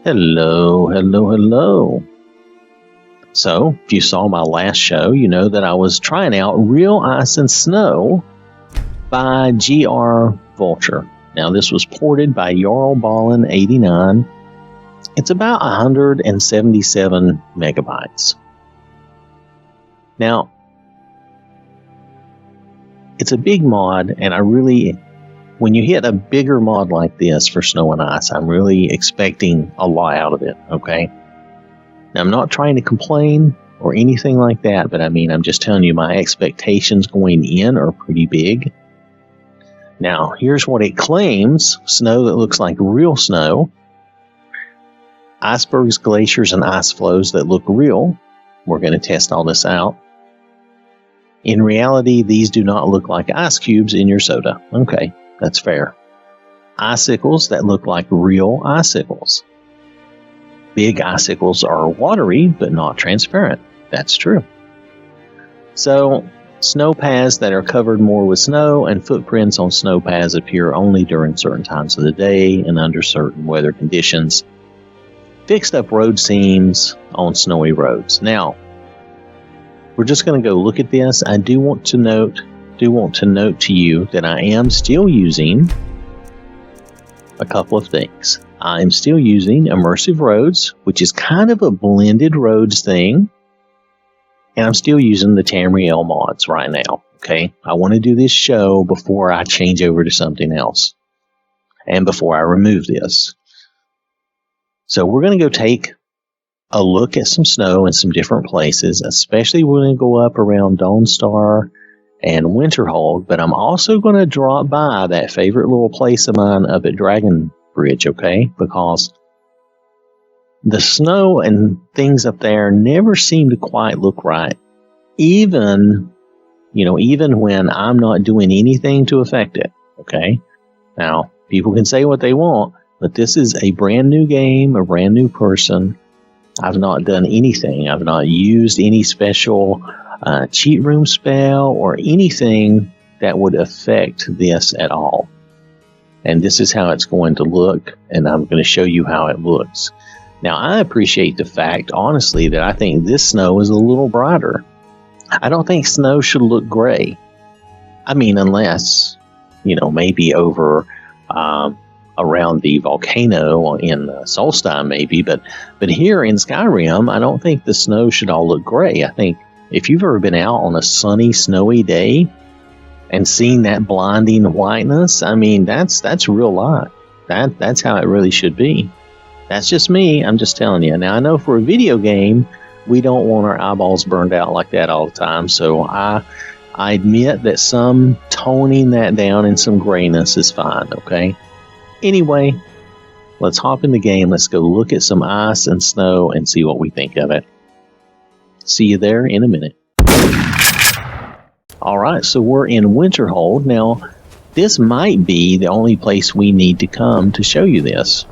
Hello, hello, hello. So, if you saw my last show, you know that I was trying out Real Ice and Snow by GrVulture. Now, this was ported by Jarlballen89. It's about 177 megabytes. Now, it's a big mod, and when you hit a bigger mod like this for Snow and Ice, I'm really expecting a lot out of it, okay? Now, I'm not trying to complain or anything like that, but I'm just telling you my expectations going in are pretty big. Now, here's what it claims: snow that looks like real snow, icebergs, glaciers, and ice flows that look real. We're going to test all this out. In reality, these do not look like ice cubes in your soda. Okay, that's fair. Icicles that look like real icicles. Big icicles are watery, but not transparent. That's true. So, snow paths that are covered more with snow, and footprints on snow paths appear only during certain times of the day and under certain weather conditions. Fixed up road seams on snowy roads. Now, we're just going to go look at this. I do want to note to you that I am still using a couple of things. I'm still using Immersive Roads, which is kind of a blended roads thing. And I'm still using the Tamriel mods right now, okay? I want to do this show before I change over to something else. And before I remove this. So we're going to go take a look at some snow in some different places. Especially we're going to go up around Dawnstar and Winterhold. But I'm also going to drop by that favorite little place of mine up at Dragon Bridge, okay? Because the snow and things up there never seem to quite look right. Even when I'm not doing anything to affect it, okay? Now, people can say what they want, but this is a brand new game, a brand new person. I've not done anything. I've not used any special cheat room spell or anything that would affect this at all. And this is how it's going to look, and I'm going to show you how it looks. Now, I appreciate the fact, honestly, that I think this snow is a little brighter. I don't think snow should look gray. Unless, maybe over around the volcano in Solstheim, maybe. But here in Skyrim, I don't think the snow should all look gray. I think if you've ever been out on a sunny, snowy day and seen that blinding whiteness, that's real life. That's how it really should be. That's just me. I'm just telling you. Now, I know for a video game, we don't want our eyeballs burned out like that all the time. So I admit that some toning that down in some grayness is fine, okay? Anyway, let's hop in the game. Let's go look at some ice and snow and see what we think of it. See you there in a minute. All right, so we're in Winterhold. Now, this might be the only place we need to come to show you this.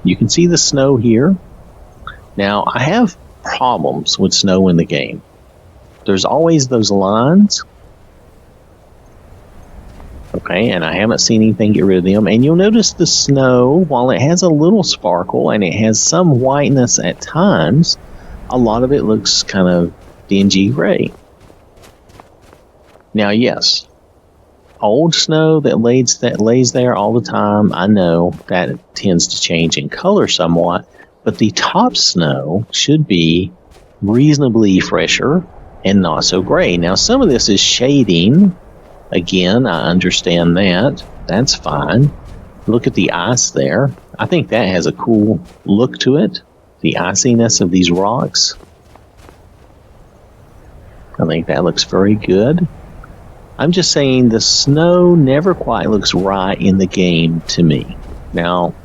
You can see the snow here. Now, I have problems with snow in the game. There's always those lines. Okay, and I haven't seen anything get rid of them. And you'll notice the snow, while it has a little sparkle and it has some whiteness at times, a lot of it looks kind of dingy gray. Now, yes, old snow that lays there all the time, I know that tends to change in color somewhat, but the top snow should be reasonably fresher and not so gray. Now, some of this is shading. Again, I understand that. That's fine. Look at the ice there. I think that has a cool look to it. The iciness of these rocks. I think that looks very good. I'm just saying the snow never quite looks right in the game to me. Now,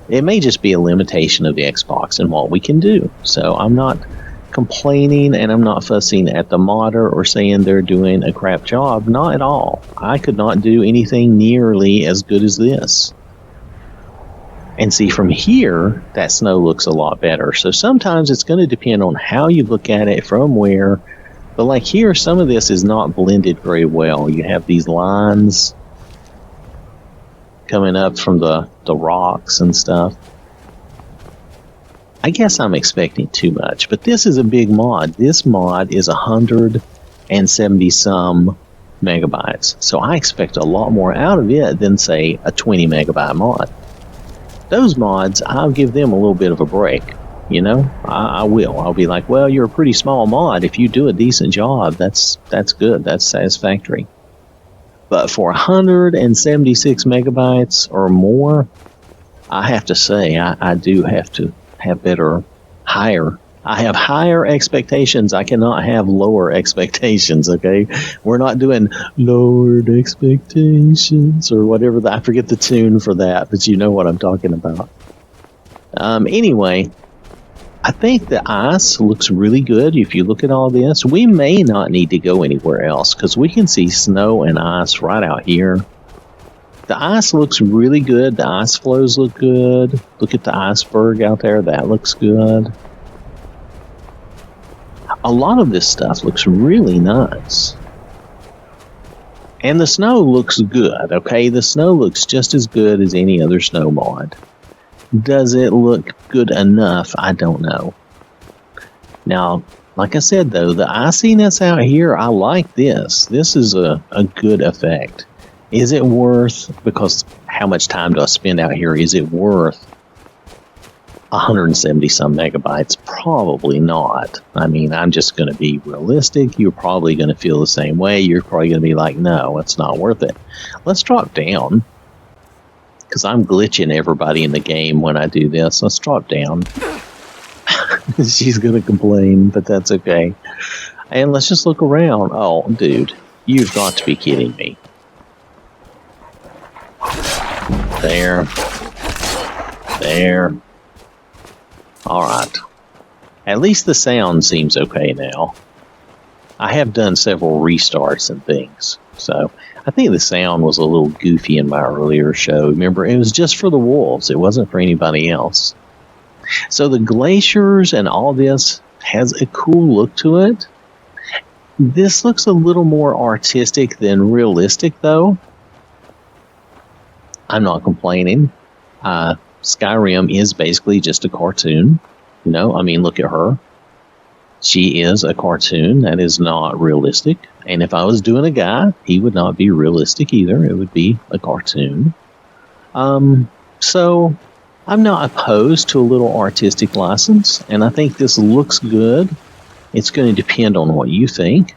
it may just be a limitation of the Xbox and what we can do. So I'm not complaining and I'm not fussing at the modder or saying they're doing a crap job. Not at all. I could not do anything nearly as good as this. And see, from here, that snow looks a lot better. So sometimes it's going to depend on how you look at it, from where. But like here, some of this is not blended very well. You have these lines coming up from the rocks and stuff. I guess I'm expecting too much, but this is a big mod. This mod is 170 some megabytes. So I expect a lot more out of it than, say, a 20 megabyte mod. Those mods, I'll give them a little bit of a break. You know, I will. I'll be like, well, you're a pretty small mod. If you do a decent job, that's good. That's satisfactory. But for 176 megabytes or more, I have to say, I do have to have higher. I have higher expectations. I cannot have lower expectations, okay? We're not doing lowered expectations or whatever. I forget the tune for that, but you know what I'm talking about. Anyway, I think the ice looks really good. If you look at all this, we may not need to go anywhere else because we can see snow and ice right out here. The ice looks really good. The ice flows look good. Look at the iceberg out there. That looks good. A lot of this stuff looks really nice. And the snow looks good, okay? The snow looks just as good as any other snow mod. Does it look good enough? I don't know. Now, like I said, though, the iciness out here, I like this. This is a good effect. Is it worth, because how much time do I spend out here, is it worth 170 some megabytes? Probably not. I mean, I'm just going to be realistic. You're probably going to feel the same way. You're probably going to be like, no, it's not worth it. Let's drop down, because I'm glitching everybody in the game when I do this. Let's drop down. She's going to complain, but that's okay. And let's just look around. Oh, dude, you've got to be kidding me. There. Alright. At least the sound seems okay now. I have done several restarts and things, so I think the sound was a little goofy in my earlier show. Remember, it was just for the wolves. It wasn't for anybody else. So the glaciers and all this has a cool look to it. This looks a little more artistic than realistic, though. I'm not complaining. Skyrim is basically just a cartoon. You know, I mean, look at her. She is a cartoon. That is not realistic. And if I was doing a guy, he would not be realistic either. It would be a cartoon. So I'm not opposed to a little artistic license, and I think this looks good. It's going to depend on what you think.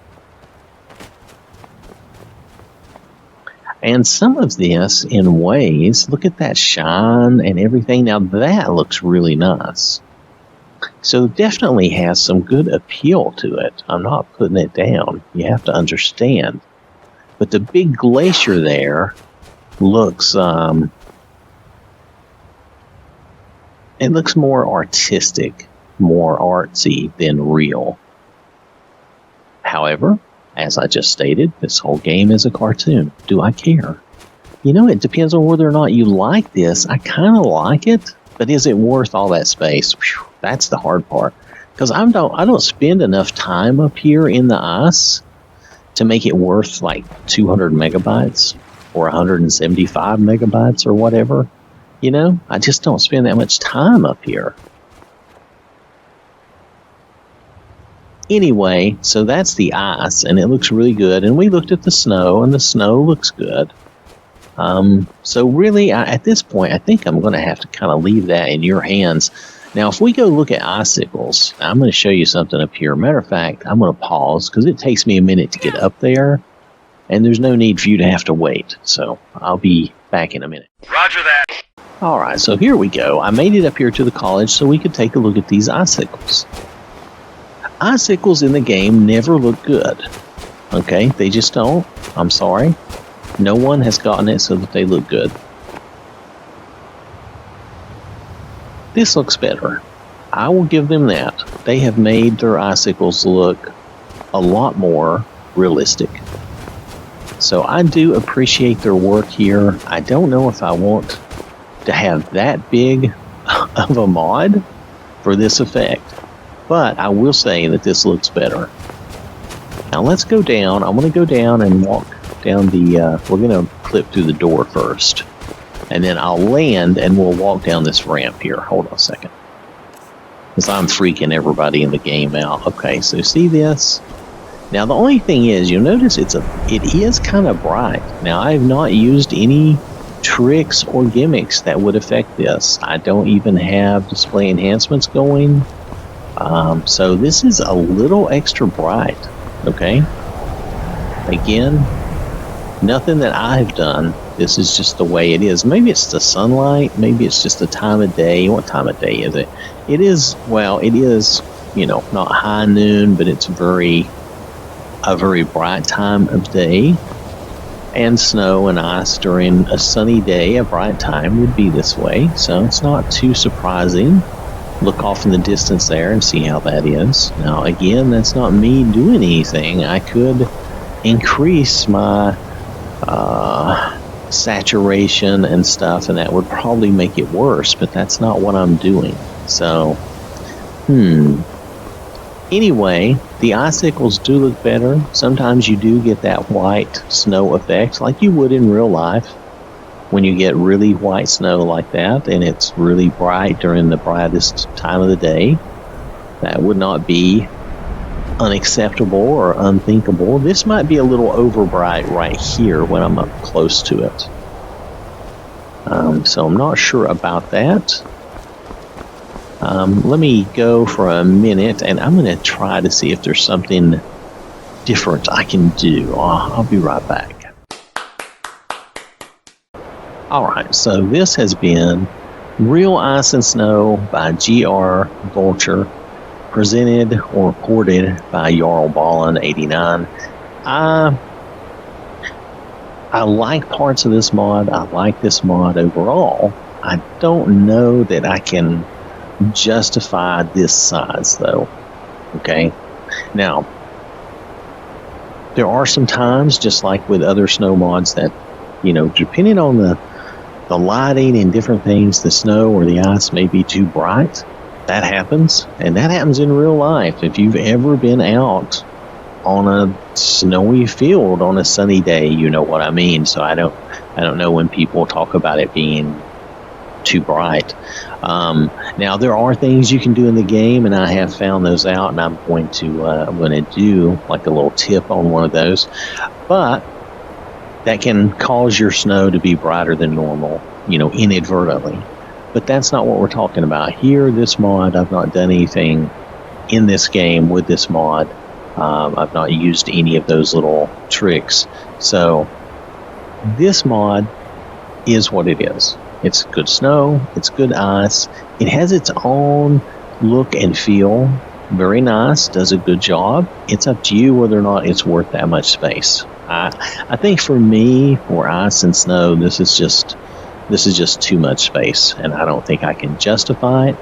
And some of this, in ways, look at that shine and everything. Now that looks really nice. So definitely has some good appeal to it. I'm not putting it down. You have to understand. But the big glacier there looks, it looks more artistic, more artsy than real. However, as I just stated, this whole game is a cartoon. Do I care? You know, it depends on whether or not you like this. I kind of like it, but is it worth all that space? Whew, that's the hard part. Because I don't spend enough time up here in the ice to make it worth like 200 megabytes or 175 megabytes or whatever. You know, I just don't spend that much time up here. Anyway, so that's the ice, and it looks really good. And we looked at the snow, and the snow looks good. So really, at this point, I think I'm going to have to kind of leave that in your hands. Now, if we go look at icicles, I'm going to show you something up here. Matter of fact, I'm going to pause, because it takes me a minute to get up there, and there's no need for you to have to wait. So I'll be back in a minute. Roger that. All right, so here we go. I made it up here to the college so we could take a look at these icicles. Icicles in the game never look good. Okay, they just don't. I'm sorry. No one has gotten it so that they look good. This looks better. I will give them that. They have made their icicles look a lot more realistic. So I do appreciate their work here. I don't know if I want to have that big of a mod for this effect. But I will say that this looks better. Now let's go down. I'm going to go down and walk down the, we're going to clip through the door first. And then I'll land and we'll walk down this ramp here. Hold on a second. because I'm freaking everybody in the game out. Okay, so see this? Now the only thing is, you'll notice it is kind of bright. Now I have not used any tricks or gimmicks that would affect this. I don't even have display enhancements going. So this is a little extra bright. Okay. Again, nothing that I've done. This is just the way it is. Maybe it's the sunlight. Maybe it's just the time of day. What time of day is it? It is, not high noon, but it's a very bright time of day. And snow and ice during a sunny day, a bright time would be this way. So it's not too surprising. Look off in the distance there and see how that is. Now, again, that's not me doing anything. I could increase my saturation and stuff, and that would probably make it worse, but that's not what I'm doing. So, Anyway, the icicles do look better. Sometimes you do get that white snow effect, like you would in real life. When you get really white snow like that, and it's really bright during the brightest time of the day, that would not be unacceptable or unthinkable. This might be a little over bright right here when I'm up close to it. So I'm not sure about that. Let me go for a minute, and I'm going to try to see if there's something different I can do. I'll be right back. Alright, so this has been Real Ice and Snow by GrVulture, presented or recorded by YarlBallin89. I like parts of this mod. I like this mod overall. I don't know that I can justify this size, though. Okay? Now, there are some times, just like with other snow mods, that, depending on the lighting and different things, the snow or the ice may be too bright. That happens, and that happens in real life. If you've ever been out on a snowy field on a sunny day, you know what I mean. So I don't know when people talk about it being too bright. Now there are things you can do in the game, and I have found those out, and I'm going to do like a little tip on one of those. But that can cause your snow to be brighter than normal, inadvertently. But that's not what we're talking about here. This mod, I've not done anything in this game with this mod. I've not used any of those little tricks. So this mod is what it is. It's good snow. It's good ice. It has its own look and feel. Very nice. Does a good job. It's up to you whether or not it's worth that much space. I think for me, for ice and snow, this is just too much space, and I don't think I can justify it.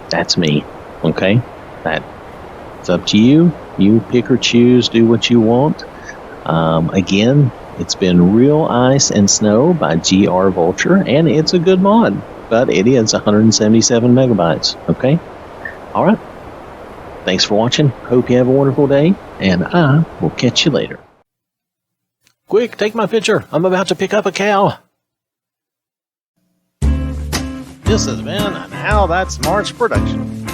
That's me. Okay? It's up to you. You pick or choose, do what you want. Again, it's been Real Ice and Snow by GrVulture, and it's a good mod, but it is 177 megabytes. Okay? All right. Thanks for watching. Hope you have a wonderful day, and I will catch you later. Quick, take my picture. I'm about to pick up a cow. This has been an OwwThatSmarts production.